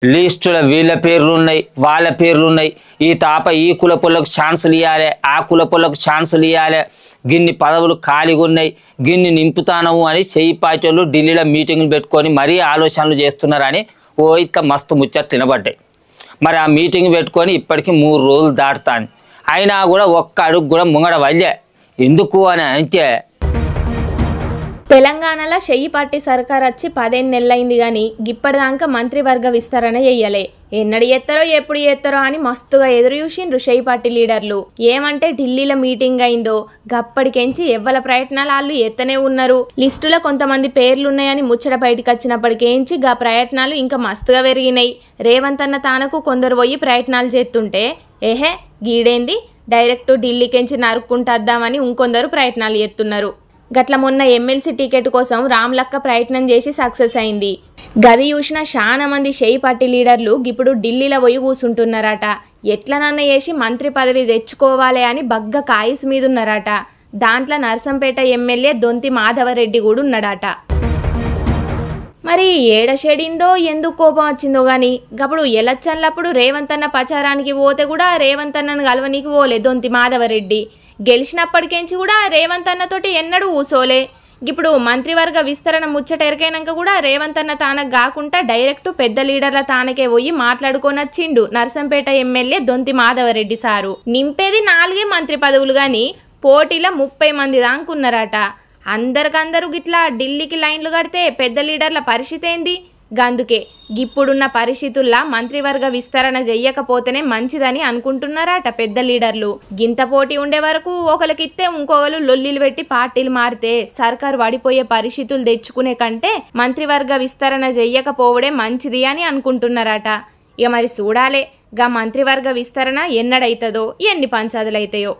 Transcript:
లిస్టులో వీళ్ళ పేర్లు ఉన్నాయి, వాళ్ళ పేర్లు ఉన్నాయి. ఈ తాప ఈ కులపులకు ఛాన్సులు ఇవ్వాలి, ఆ కులపులకు ఛాన్సులు ఇవ్వాలి, గిన్ని పదవులు ఖాళీగా ఉన్నాయి, గిన్ని నింపుతానము అని చెయ్యి పార్టీలు ఢిల్లీలో మీటింగ్లు పెట్టుకొని మరీ ఆలోచనలు చేస్తున్నారని ఓ ఇట్లా మస్తు ముచ్చట్లు వినబడ్డాయి. మరి ఆ మీటింగ్ పెట్టుకొని ఇప్పటికీ 3 రోజులు దాటుతాను, అయినా కూడా ఒక్క అడుగు కూడా ముంగడ వల్లే. ఎందుకు అని అంటే తెలంగాణలో చెయ్యి పార్టీ సర్కార్ వచ్చి 15 నెలలైంది కానీ గిప్పటిదాకా మంత్రివర్గ విస్తరణ చెయ్యలే. ఎన్నడు చేస్తారో ఎప్పుడు చేస్తారో అని మస్తుగా ఎదురు చూసిండ్రు చెయ్యి పార్టీ లీడర్లు. ఏమంటే ఢిల్లీలో మీటింగ్ అయిందో గప్పటికెంచి ఎవ్వల ప్రయత్నాలు వాళ్ళు ఎత్తనే ఉన్నారు. లిస్టులో కొంతమంది పేర్లున్నాయని ముచ్చట బయటికి వచ్చినప్పటికేంచి గా ప్రయత్నాలు ఇంకా మస్తుగా పెరిగినాయి. రేవంత్ అన్న తానకు కొందరు పోయి ప్రయత్నాలు చేస్తుంటే ఏహే గీడేంది డైరెక్ట్ ఢిల్లీకెంచి నరుక్కుంటద్దామని ఇంకొందరు ప్రయత్నాలు చేస్తున్నారు. గట్ల మొన్న ఎమ్మెల్సీ టికెట్ కోసం రామ్లక్క ప్రయత్నం చేసి సక్సెస్ అయింది. గది చూసిన చాలా మంది చెయ్యి పార్టీ లీడర్లు ఇప్పుడు ఢిల్లీలో పోయి కూర్చుంటున్నారట. ఎట్లనన్న చేసి మంత్రి పదవి తెచ్చుకోవాలి అని బగ్గ కాయసు మీద ఉన్నారట. దాంట్లో నర్సంపేట ఎమ్మెల్యే దొంతి మాధవరెడ్డి కూడా ఉన్నాడట. మరి ఏడషేడిందో ఎందుకు కోపం వచ్చిందో గాని గప్పుడు ఎలక్షన్లప్పుడు రేవంత్ అన్న ప్రచారానికి పోతే కూడా రేవంత్ అన్నను కలవనీకి పోలే దొంతి మాధవరెడ్డి. గెలిచినప్పటికేంచి కూడా రేవంత్ అన్నతోటి ఎన్నడూ ఊసోలే. ఇప్పుడు మంత్రివర్గ విస్తరణ ముచ్చట ఎరికైనాక కూడా రేవంత్ అన్న తానకు కాకుండా డైరెక్ట్ పెద్ద లీడర్ల తానకే పోయి మాట్లాడుకొని వచ్చిండు నర్సంపేట ఎమ్మెల్యే దొంతి మాధవరెడ్డి సారు. నింపేది 4 మంత్రి పదవులు గాని పోటీలో 30 మంది దాకున్నారట. అందరికందరూ గిట్లా ఢిల్లీకి లైన్లు కడితే పెద్ద లీడర్ల పరిస్థితి ఏంది? గందుకే గిప్పుడున్న పరిస్థితుల్లో మంత్రివర్గ విస్తరణ చెయ్యకపోతేనే మంచిదని అనుకుంటున్నారట పెద్ద లీడర్లు. గింత పోటీ ఉండే వరకు ఒకరికిస్తే ఇంకొకరు లొల్లిలు పెట్టి పార్టీలు మారితే సర్కారు పడిపోయే పరిస్థితులు తెచ్చుకునే కంటే మంత్రివర్గ విస్తరణ చెయ్యకపోవడే మంచిది అని అనుకుంటున్నారట. ఇక మరి చూడాలే గా మంత్రివర్గ విస్తరణ ఎన్నడైతుందో ఎన్ని పంచాదులైతాయో.